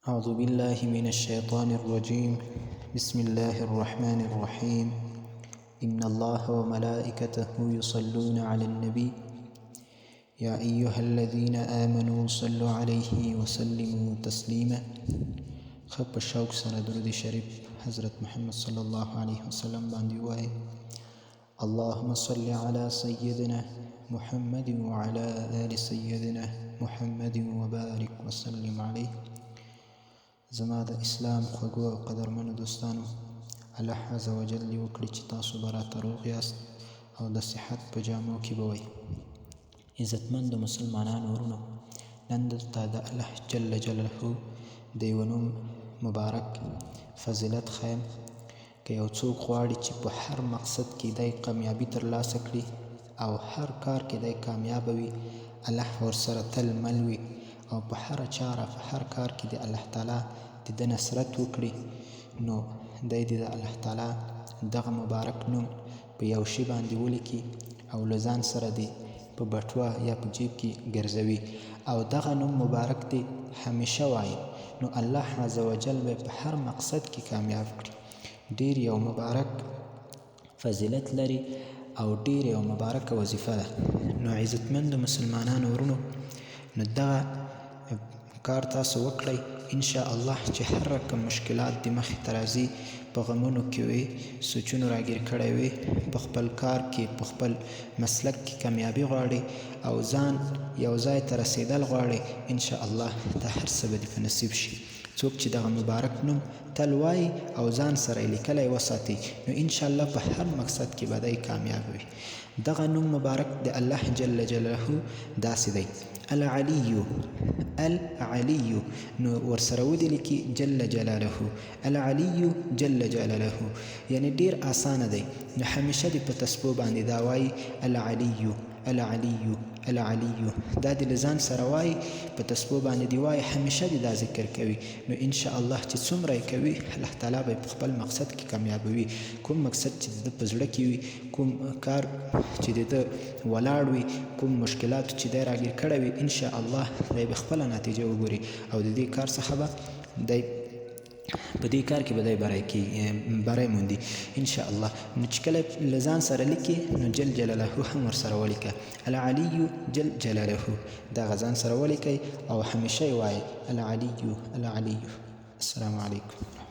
أعوذ بالله من الشيطان الرجيم. بسم الله الرحمن الرحيم. إن الله وملائكته يصلون على النبي يا أيها الذين آمنوا صلوا عليه وسلموا تسليما. خب شوق سره درود شریف حضرت محمد صلی الله علیه وسلم باندې وایي: اللهم صل على سيدنا محمد وعلى آل سيدنا محمد وبارك وسلم عليه. زما د اسلام خوږو او قدرمنو دوستانو، الله عز وجل دې وکړي چې تاسو به راته روغ یاست او د صحت په جامو کې به وئ. عزتمندو مسلمانانو ورونو، نن درته د الله جل جلاله د یوه نوم مبارک فضیلت ښیم. که یو څوک غواړي چې په هر مقصد کې دی کامیابي ترلاسه کړي او هر کار کې دی کامیابه وي، الله ورسره تل مل وي او په هر چاره په هر کار کې د الله تعالی د ده نصرت وکړي، نو دی د الله تعالی دغه مبارک نوم په یو شي باندې ولیکي او له ځان سره دی په بټوه یا په جیب کې ګرځوي او دغه نوم مبارک دی همیشه وایي، نو الله عز وجل به په هر مقصد کې کامیاب کړي. ډیر یو مبارک فضیلت لري او ډیر یو مبارکه وظیفه ده. نو عزتمندو مسلمانانو ورونو، نو دغه کار تاسو وکړئ، ان شاء الله چې هر رقم مشکلات د مخې ته راځي، په غمونو کې وي، سوچونو راګیر کړی وي، په خپل کار کې په خپل مسلک کې کامیابي غواړي او ځان یو ځای ته رسیدل غواړي، ان شاء الله دا هر څه به دې په نصیب شي. څوک چې دغه مبارک نوم تل وایي او ځان سره یې لیکلی وساتي، نو ان شاء الله په هر مقصد کې به دی کامیاب وي. دغه نوم مبارک د الله جل جلاله داسې دی: العلي. العلي نو ورسره ودې لیکي جل جلاله، العلي جل جلاله، یعنی ډیر آسانه دی. نو همیشه دې په تسبو باندې دا وایي العلي العلي العلي، دا دې له ځان سره وایي، په تسبو باندې دی وایي، همیشه دې دا ذکر کوي. نو ان شاء الله چې څومره یې کوي، الله تعالی به په خپل مقصد کې کامیابوي. کوم مقصد چې د په زړه کې وي، کوم کار چې د ده ولاړ وي، کوم مشکلاتو چې دی راګیر کړی وي، ان شاء الله دی به خپله نتیجه وګوري او د دې کار څخه به دی په دې کار کې به دی بری موندي ان شاء الله. نو چې کله له ځان سره لیکي، نو جل جلاله هم ورسره ولیکه، العلي جل جلاله، دغه ځان سره ولیکئ او همیشه یې وایئ العلي العلي. السلام علیکم.